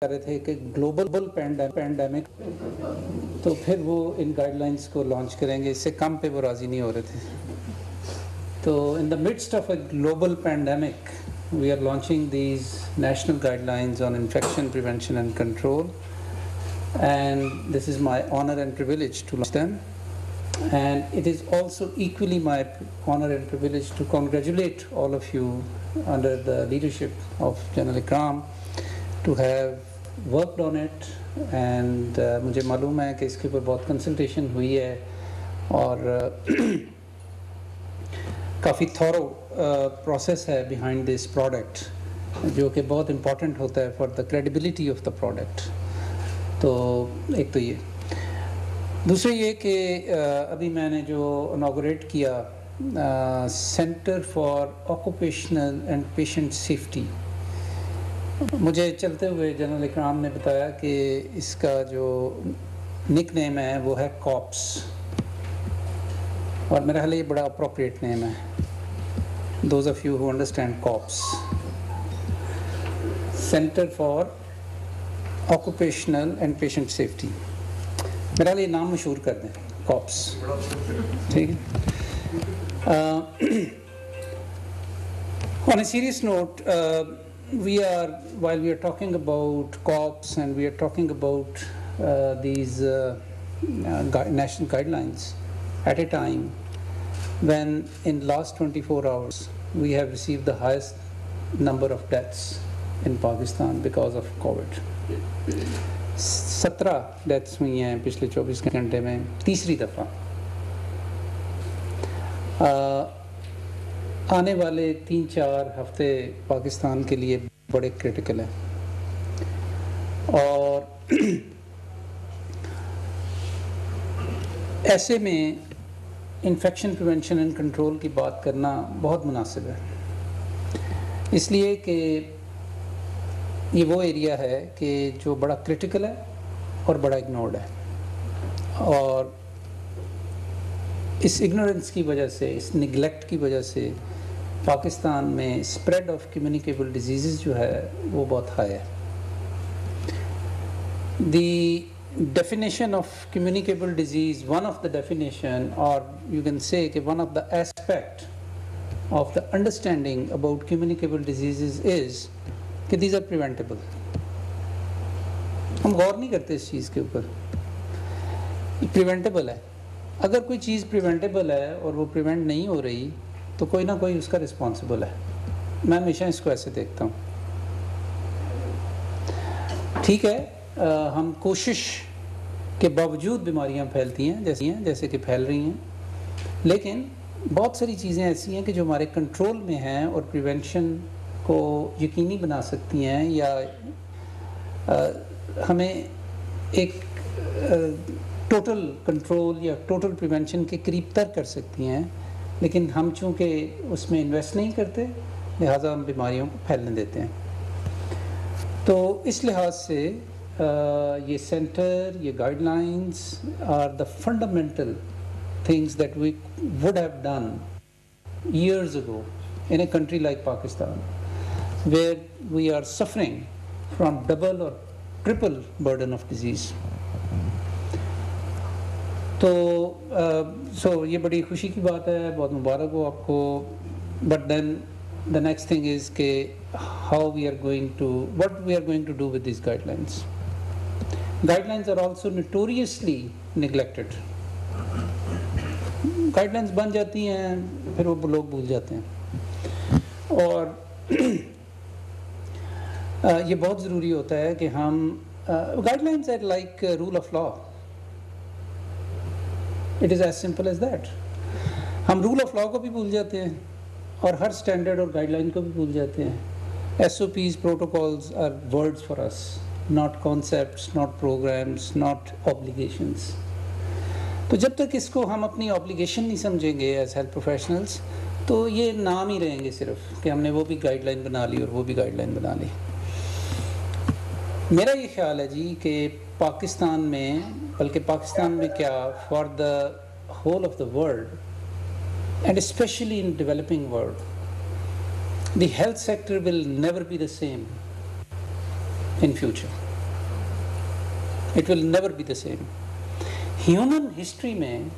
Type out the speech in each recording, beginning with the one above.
कर रहे थे कि ग्लोबल पैंडेमिक, तो फिर वो इन गाइडलाइंस को लॉन्च करेंगे, इससे कम पे वो राज़ी नहीं हो रहे थे. तो in the midst of a global pandemic we are launching these national guidelines on infection prevention and control, and this is my honor and privilege to launch them. And it is also equally my honor and privilege to congratulate all of you under the leadership of General Ikram to have worked on it. And मुझे मालूम है कि इसके ऊपर बहुत consultation हुई है और काफ़ी थॉरो प्रोसेस है बिहाइंड दिस प्रोडक्ट, जो कि बहुत इम्पॉर्टेंट होता है for the credibility of the product. तो एक तो ये, दूसरा ये कि अभी मैंने जो इनॉग्रेट किया centre for occupational and patient safety, मुझे चलते हुए जनरल इकराम ने बताया कि इसका जो निक नेम है वो है कॉप्स, और मेरा ख्याल ये बड़ा अप्रोप्रिएट नेम है. Those of you who understand COPS, Center for Occupational and Patient Safety, मेरा लिए नाम मशहूर कर दें COPS, ठीक है. On a serious note, while we are talking about COPS and we are talking about these national guidelines at a time when in last 24 hours we have received the highest number of deaths in Pakistan because of COVID. 17 deaths हुई हैं पिछले 24 घंटे में, तीसरी दफ़ा. आने वाले 3-4 हफ्ते पाकिस्तान के लिए बड़े क्रिटिकल हैं, और ऐसे में इन्फेक्शन प्रिवेंशन एंड कंट्रोल की बात करना बहुत मुनासिब है, इसलिए कि ये वो एरिया है कि जो बड़ा क्रिटिकल है और बड़ा इग्नोर्ड है. और इस इग्नोरेंस की वजह से, इस निगलेक्ट की वजह से पाकिस्तान में स्प्रेड ऑफ कम्युनिकेबल डिजीज़ जो है वो बहुत हाई है. दी definition of communicable disease, one of the definition, or you can say कि one of the aspect of the understanding about communicable diseases is कि these are preventable. हम गौर नहीं करते इस चीज़ के ऊपर. preventable है. अगर कोई चीज़ preventable है और वो prevent नहीं हो रही तो कोई ना कोई उसका responsible है. मैं हमेशा इसको ऐसे देखता हूँ. ठीक है, हम कोशिश के बावजूद बीमारियां फैलती हैं जैसे कि फैल रही हैं, लेकिन बहुत सारी चीज़ें ऐसी हैं कि जो हमारे कंट्रोल में हैं और प्रिवेंशन को यकीनी बना सकती हैं, या हमें एक टोटल कंट्रोल या टोटल प्रिवेंशन के करीब तर कर सकती हैं. लेकिन हम चूँकि उसमें इन्वेस्ट नहीं करते, लिहाजा हम बीमारियों को फैलने देते हैं. तो इस लिहाज से ये सेंटर, ये guidelines are the fundamental things that we would have done years ago in a country like Pakistan, where we are suffering from double or triple burden of disease. तो so ये बड़ी खुशी की बात है, बहुत मुबारक हो आपको. But then the next thing is कि what we are going to do with these guidelines. Guidelines are also notoriously neglected. Guidelines बन जाती हैं, फिर वो लोग भूल जाते हैं, और ये बहुत ज़रूरी होता है कि हम guidelines are like rule of law. It is as simple as that. हम rule of law को भी भूल जाते हैं और हर स्टैंडर्ड और गाइडलाइन को भी भूल जाते हैं. SOPs, protocols are words for us, not concepts, not programs, not obligations. तो जब तक इसको हम अपनी ऑब्लिगेशन नहीं समझेंगे एज हेल्थ प्रोफेशनल्स, तो ये नाम ही रहेंगे सिर्फ कि हमने वो भी गाइडलाइन बना ली और वो भी गाइडलाइन बना ली. मेरा ये ख्याल है जी कि पाकिस्तान में, बल्कि पाकिस्तान में क्या, for the whole of the world and especially in developing world, the health sector will never be the same in future. It will never be the same. Human history में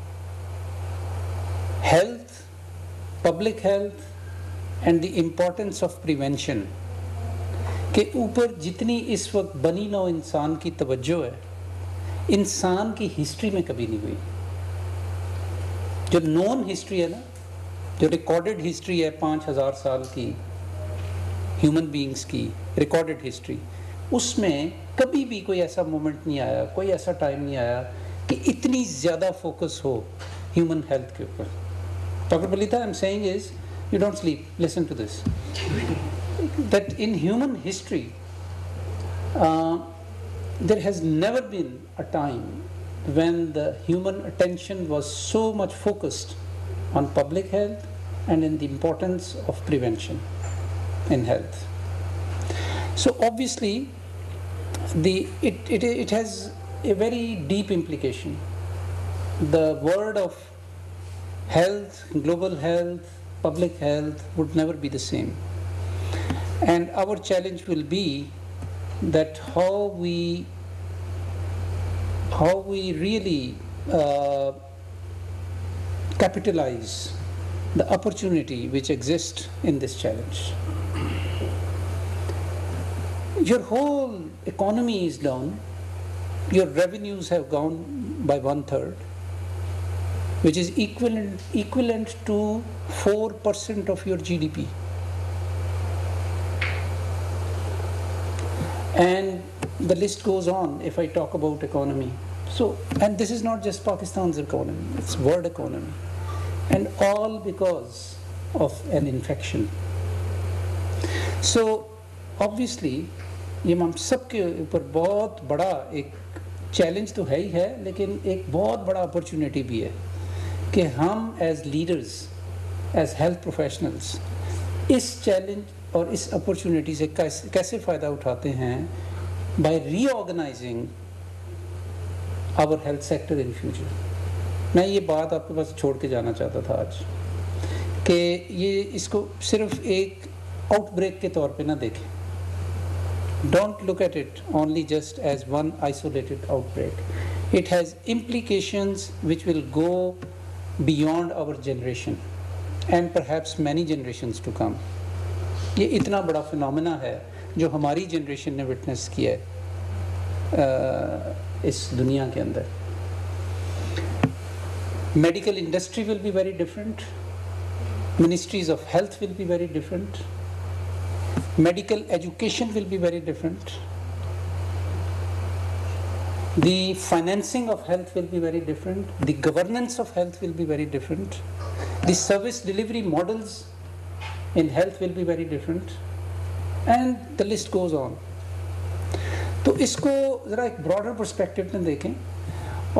health, public health and the importance of prevention के ऊपर जितनी इस वक्त बनी नौ इंसान की तवज्जो है, इंसान की हिस्ट्री में कभी नहीं हुई। जो नॉन हिस्ट्री है ना, जो रिकॉर्डेड हिस्ट्री है 5000 साल की ह्यूमन बीइंग्स की रिकॉर्डेड हिस्ट्री, उसमें कभी भी कोई ऐसा मोमेंट नहीं आया, कोई ऐसा टाइम नहीं आया कि इतनी ज़्यादा फोकस हो ह्यूमन हेल्थ के ऊपर। डॉक्टर बलीता, I am saying is you don't sleep, listen to this, that in human history there has never been a time when the human attention was so much focused on public health and in the importance of prevention in health. So obviously it has a very deep implication. The word of health, global health, public health would never be the same. And our challenge will be that how we really capitalize the opportunity which exists in this challenge. Your whole economy is down, your revenues have gone by 1/3, which is equivalent to 4% of your GDP. And the list goes on if I talk about economy. So, and this is not just Pakistan's economy, it's world economy. And all because of an infection. So, obviously, ये हम सब के ऊपर बहुत बड़ा एक challenge तो है ही है, लेकिन एक बहुत बड़ा अपॉर्चुनिटी भी है कि हम as leaders, as health professionals इस चैलेंज और इस अपॉर्चुनिटी से कैसे फ़ायदा उठाते हैं by reorganising our health sector in future. मैं ये बात आपके पास छोड़ के जाना चाहता था आज कि ये इसको सिर्फ एक आउटब्रेक के तौर पे ना देखें। Don't look at it only just as one isolated outbreak. It has implications which will go beyond our generation and perhaps many generations to come. ये इतना बड़ा फिनोमेना है जो हमारी जनरेशन ने विटनेस किया है इस दुनिया के अंदर। Medical industry will be very different, ministries of health will be very different, medical education will be very different, the financing of health will be very different, the governance of health will be very different, the service delivery models in health will be very different, and the list goes on. तो इसको ज़रा एक broader perspective में देखें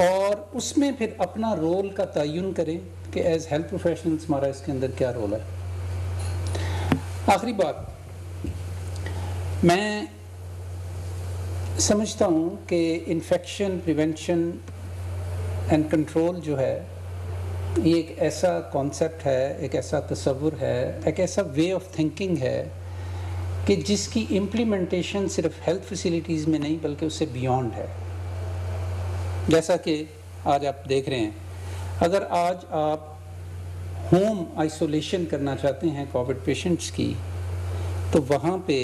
और उसमें फिर अपना रोल का तयन करें कि एज हेल्थ प्रोफेशनल्स हमारा इसके अंदर क्या रोल है। आखिरी बात, मैं समझता हूँ कि इन्फेक्शन प्रिवेंशन एंड कंट्रोल जो है ये एक ऐसा कॉन्सेप्ट है, एक ऐसा तसव्वुर है, एक ऐसा वे ऑफ थिंकिंग है कि जिसकी इम्प्लीमेंटेशन सिर्फ हेल्थ फैसिलिटीज़ में नहीं बल्कि उससे बियॉन्ड है। जैसा कि आज आप देख रहे हैं, अगर आज आप होम आइसोलेशन करना चाहते हैं कोविड पेशेंट्स की, तो वहाँ पे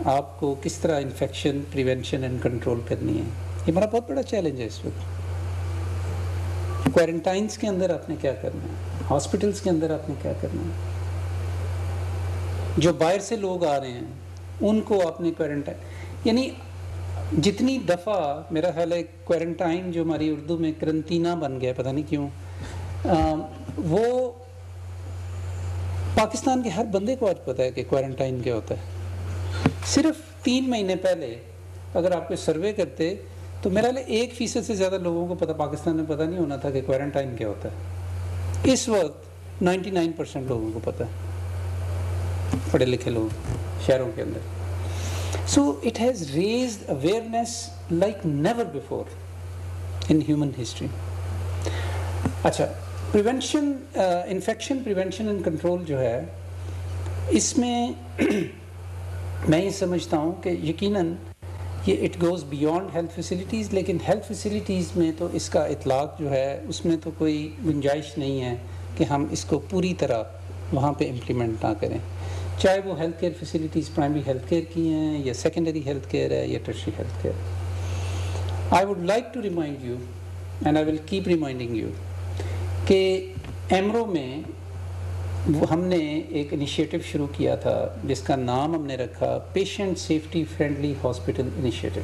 आपको किस तरह इन्फेक्शन प्रिवेंशन एंड कंट्रोल करनी है, ये हमारा बहुत बड़ा चैलेंज है इस वक्त। क्वारंटाइन्स के अंदर आपने क्या करना है, हॉस्पिटल्स के अंदर आपने क्या करना है, जो बाहर से लोग आ रहे हैं उनको आपने क्वारंटाइन, यानी जितनी दफ़ा मेरा ख्याल है क्वारंटाइन जो हमारी उर्दू में करंटीना बन गया, पता नहीं क्यों, वो पाकिस्तान के हर बंदे को आज पता है कि क्वारंटाइन क्या होता है। सिर्फ 3 महीने पहले अगर आपको सर्वे करते तो मेरा 1% से ज़्यादा लोगों को पता पाकिस्तान में पता नहीं होना था कि क्वारंटाइन क्या होता है। इस वक्त 99% लोगों को पता है, पढ़े लिखे लोग शहरों के अंदर। So it has raised awareness like never before in human history. अच्छा, prevention, infection prevention and control जो है, इसमें मैं ये समझता हूँ कि यकीनन ये it goes beyond health facilities, लेकिन हेल्थ फैसिलिटीज़ में तो इसका इतलाक़ जो है उसमें तो कोई गुंजाइश नहीं है कि हम इसको पूरी तरह वहाँ पे इम्प्लीमेंट ना करें, चाहे वो health care facilities primary health care की हैं या सेकेंडरी हेल्थ केयर है या tertiary health care. I would like to remind you and I will keep reminding you कि एमरो में वो हमने एक इनिशिएटिव शुरू किया था जिसका नाम हमने रखा patient safety friendly hospital initiative.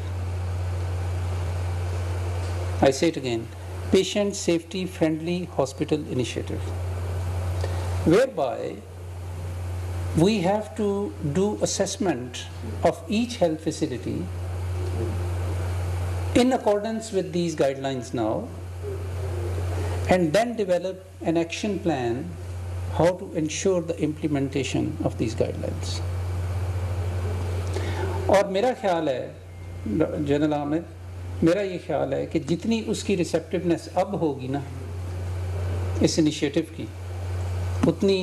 I say it again, patient safety friendly hospital initiative, whereby we have to do assessment of each health facility in accordance with these guidelines now, and then develop an action plan how to ensure the implementation of these guidelines. और मेरा ख्याल है general Aamir, मेरा ये ख्याल है कि जितनी उसकी रिसेप्टिवनेस अब होगी ना इस इनिशिएटिव की, उतनी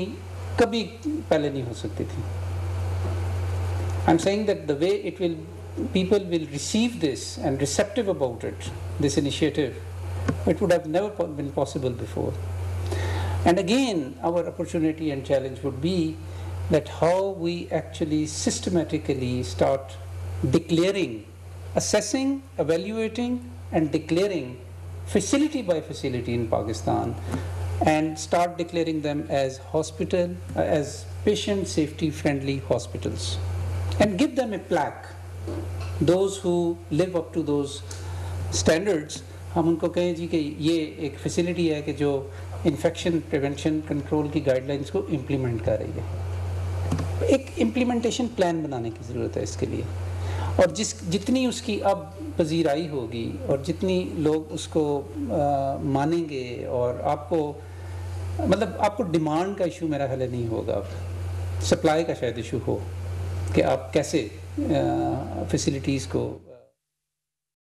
कभी पहले नहीं हो सकती थी। आई am saying that the way it will people will receive this and receptive about it, this initiative, it would have never been possible before. And again, our opportunity and challenge would be that how we actually systematically start declaring, assessing, evaluating and declaring facility by facility in Pakistan, and start declaring them as as patient safety friendly hospitals, and give them a plaque. Those who live up to those standards, हम उनको कहें जी कि ये एक facility है कि जो infection prevention control की गाइडलाइंस को इम्प्लीमेंट कर रही है। एक इम्प्लीमेंटेशन प्लान बनाने की ज़रूरत है इसके लिए, और जितनी उसकी अब पजीराई होगी और जितनी लोग उसको मानेंगे, और आपको डिमांड का इशू मेरा ख्याल नहीं होगा, अब सप्लाई का शायद इशू हो कि आप कैसे फैसिलिटीज़ को